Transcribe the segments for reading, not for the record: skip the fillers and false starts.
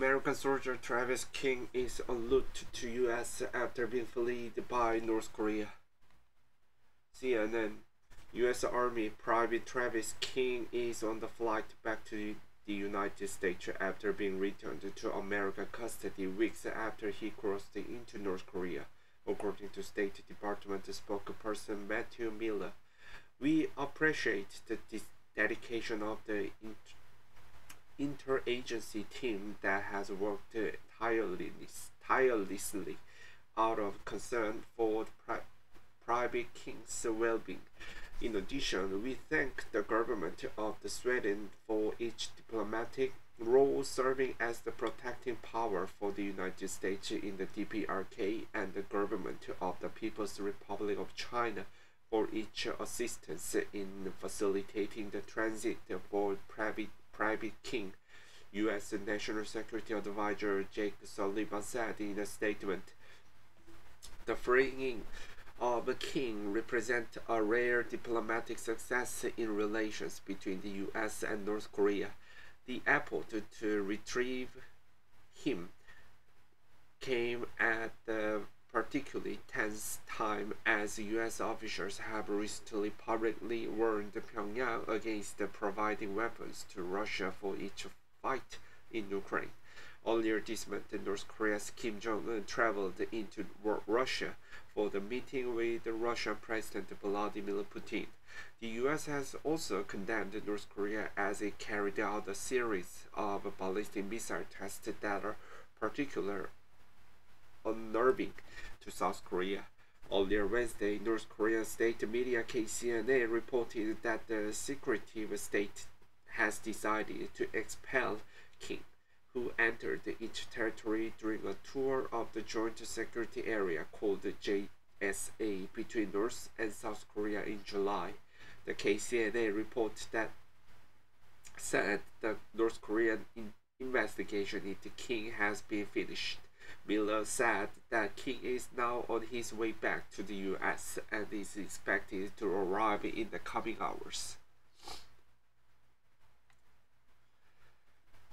American soldier Travis King is en route to U.S. after being fled by North Korea. CNN. U.S. Army Private Travis King is on the flight back to the United States after being returned to American custody weeks after he crossed into North Korea, according to State Department spokesperson Matthew Miller. We appreciate the dedication of the interagency team that has worked tirelessly out of concern for Private King's well-being. In addition, we thank the government of Sweden for its diplomatic role serving as the protecting power for the United States in the DPRK and the government of the People's Republic of China for its assistance in facilitating the transit for Private King. U.S. National Security Advisor Jake Sullivan said in a statement, "The freeing of King represents a rare diplomatic success in relations between the U.S. and North Korea. The effort to retrieve him came at a particularly tense time as U.S. officials have recently publicly warned Pyongyang against providing weapons to Russia for its fight in Ukraine. Earlier this month, North Korea's Kim Jong-un traveled into Russia for the meeting with Russian President Vladimir Putin. The U.S. has also condemned North Korea as it carried out a series of ballistic missile tests that are particularly unnerving to South Korea. Earlier Wednesday, North Korean state media KCNA reported that the secretive state has decided to expel Kim, who entered its territory during a tour of the Joint Security Area called the JSA between North and South Korea in July. The KCNA report that said the North Korean investigation into King has been finished. Miller said that King is now on his way back to the U.S. and is expected to arrive in the coming hours.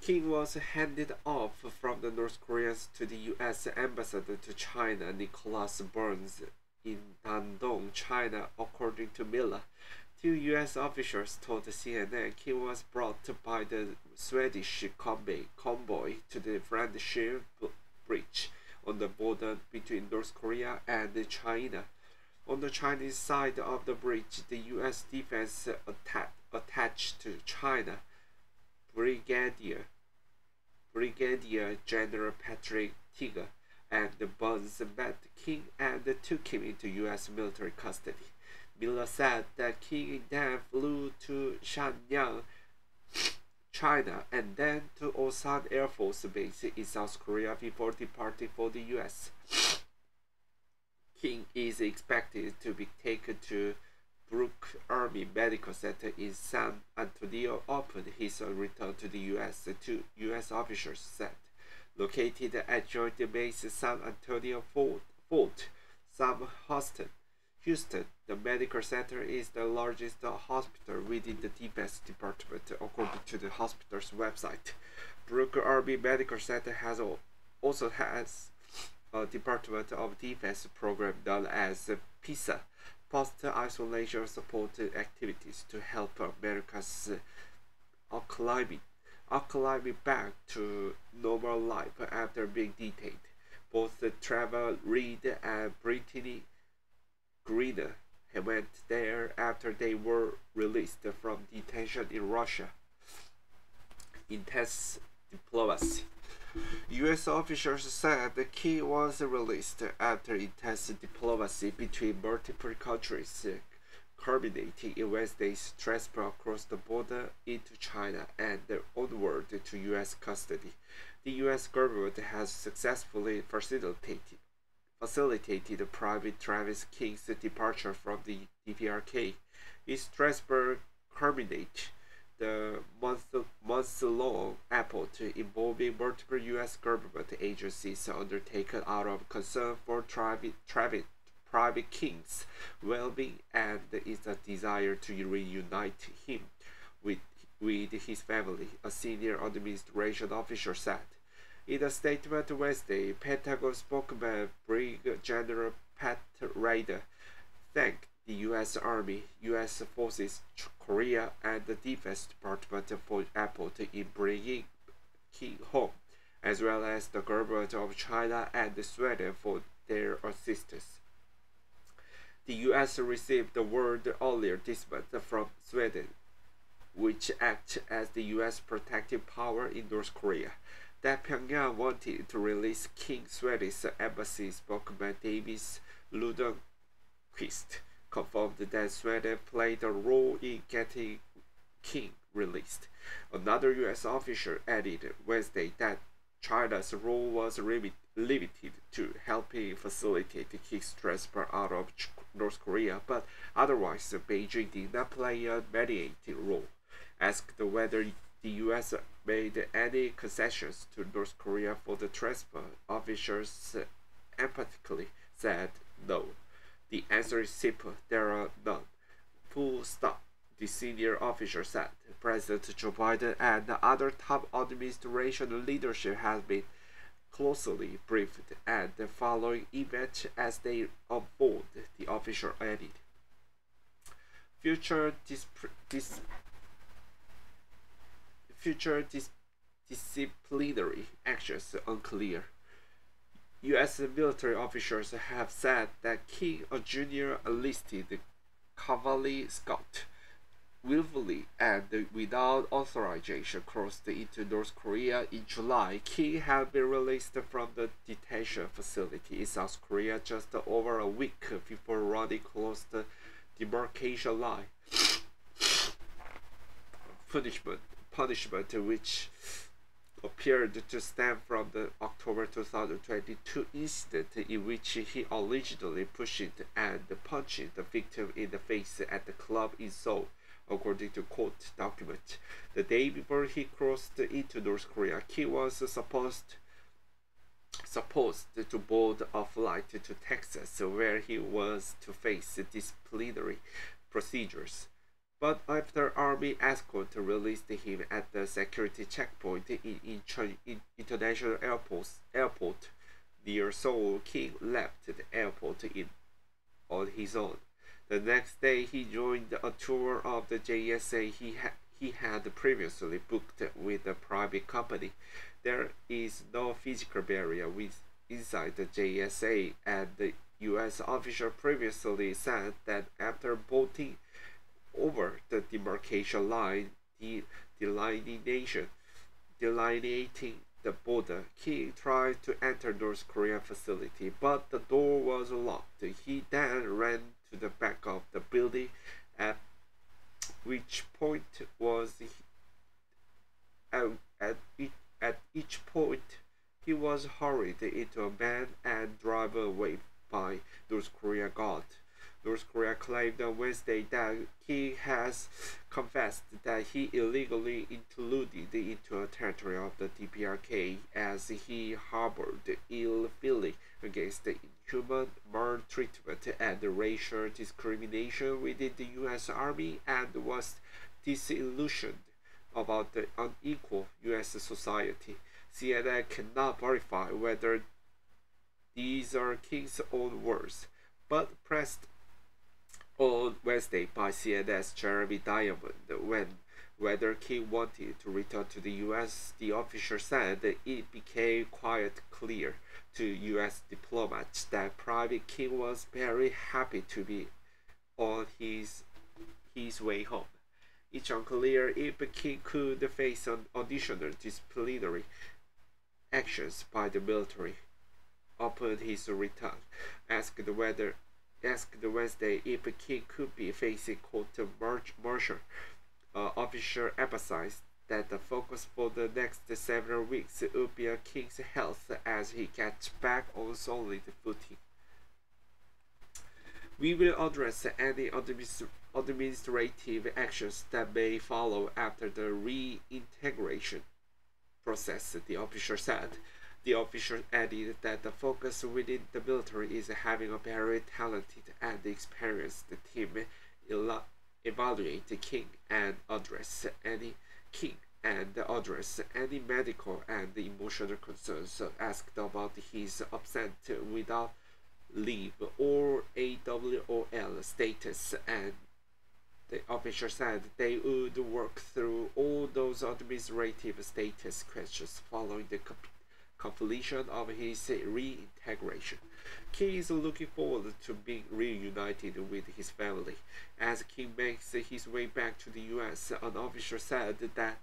King was handed off from the North Koreans to the U.S. ambassador to China, Nicholas Burns, in Dandong, China, according to Miller. Two U.S. officials told CNN King was brought by the Swedish convoy to the Friendship Bridge on the border between North Korea and China. On the Chinese side of the bridge, the U.S. defense attached to China, Brigadier General Patrick Tiger and Burns met King and took him into U.S. military custody. Miller said that King then flew to Shenyang, China, and then to Osan Air Force Base in South Korea before departing for the U.S. King is expected to be taken to Brooke Army Medical Center in San Antonio upon his return to the U.S., two U.S. officials said. Located at Joint Base San Antonio Fort Sam Houston, the medical center is the largest hospital within the Defense Department, according to the hospital's website. Brooke Army Medical Center also has a Department of Defense program known as PISA, Post-Isolation Support Activities, to help Americans acclimate back to normal life after being detained. Both Trevor Reed and Brittany Greener went there after they were released from detention in Russia. Intense diplomacy. U.S. officials said the King was released after intense diplomacy between multiple countries, culminating in Wednesday's transfer across the border into China and onward to U.S. custody. The U.S. government has successfully facilitated Private Travis King's departure from the DPRK. His transfer culminates the months-long effort involving multiple U.S. government agencies undertaken out of concern for Private King's well-being and is a desire to reunite him with his family, a senior administration official said. In a statement Wednesday, Pentagon spokesman Brigadier General Pat Ryder thanked the U.S. Army, U.S. Forces, Korea, and the Defense Department for effort in bringing King home, as well as the government of China and Sweden for their assistance. The U.S. received the word earlier this month from Sweden, which acts as the U.S. protective power in North Korea, that Pyongyang wanted to release King. Swedish embassy spokesman Davis Ludenquist confirmed that Sweden played a role in getting King released. Another U.S. official added Wednesday that China's role was limited to helping facilitate King's transfer out of North Korea, but otherwise Beijing did not play a mediating role. Asked whether the U.S. made any concessions to North Korea for the transfer, officials emphatically said no. The answer is simple: there are none. Full stop. The senior official said. President Joe Biden and other top administration leadership has been closely briefed and following events as they unfold, the official added. Future disciplinary actions unclear. U.S. military officials have said that King, a junior enlisted cavalry scout, willfully and without authorization crossed into North Korea in July. King had been released from the detention facility in South Korea just over a week before running close the demarcation line. Punishment which appeared to stem from the October 2022 incident in which he allegedly pushed and punched the victim in the face at the club in Seoul, according to court documents. The day before he crossed into North Korea, King was supposed to board a flight to Texas, where he was to face disciplinary procedures. But after Army escort released him at the security checkpoint in International Airport near Seoul, King left the airport on his own. The next day, he joined a tour of the JSA he had previously booked with a private company. There is no physical barrier inside the JSA, and the U.S. official previously said that after boating over the demarcation line, delineating the border, King tried to enter North Korean facility, but the door was locked. He then ran to the back of the building, at each point he was hurried into a van and driven away by North Korea guard. North Korea claimed on Wednesday that he has confessed that he illegally intruded into a territory of the DPRK as he harbored ill feeling against the inhuman maltreatment and racial discrimination within the U.S. Army and was disillusioned about the unequal U.S. society. CNN cannot verify whether these are King's own words, but pressed on Wednesday by CNN's Jeremy Diamond whether King wanted to return to the U.S., the official said that it became quite clear to U.S. diplomats that Private King was very happy to be on his way home. It's unclear if King could face an additional disciplinary actions by the military upon his return. Asked Wednesday if King could be facing court-martial. Official emphasized that the focus for the next several weeks would be on King's health as he gets back on solid footing. We will address any administrative actions that may follow after the reintegration process, the official said. The official added that the focus within the military is having a very talented and experienced team evaluate King and address any and address any medical and emotional concerns. Asked about his absent without leave or AWOL status, and the officer said they would work through all those administrative status questions following the completion of his reintegration. King is looking forward to being reunited with his family. As King makes his way back to the US, an officer said that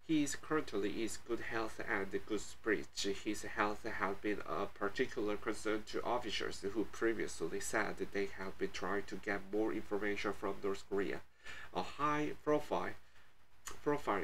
he is currently in good health and good spirits. His health has been a particular concern to officers who previously said they have been trying to get more information from North Korea. A high-profile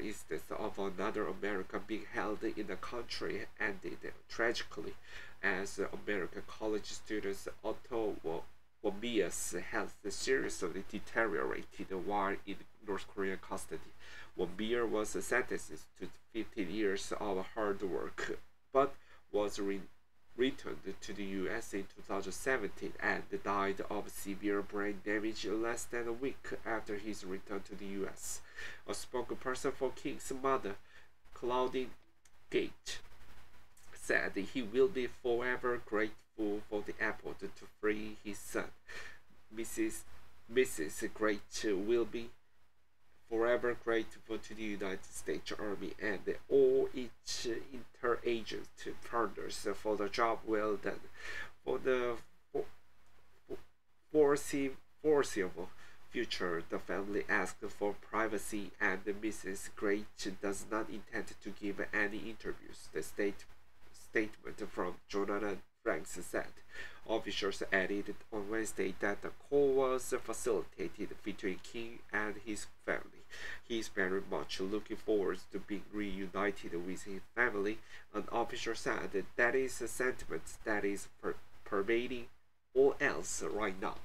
instance of another American being held in the country ended tragically as American college students Otto Wambia's health seriously deteriorated while in North Korean custody. Wambia was sentenced to 15 years of hard work, but was returned to the US in 2017 and died of severe brain damage less than a week after his return to the US. A spokesperson for King's mother, Claudine Gate, said he will be forever grateful for the effort to free his son. Mrs. Gate will be forever grateful to the United States Army and all its inter-agent partners for the job well done. For the foreseeable future, the family asked for privacy, and Mrs. Great does not intend to give any interviews. The statement from Jonathan Franks said. Officials added on Wednesday that the call was facilitated between King and his family. He is very much looking forward to being reunited with his family. An officer said that is a sentiment that is pervading all else right now.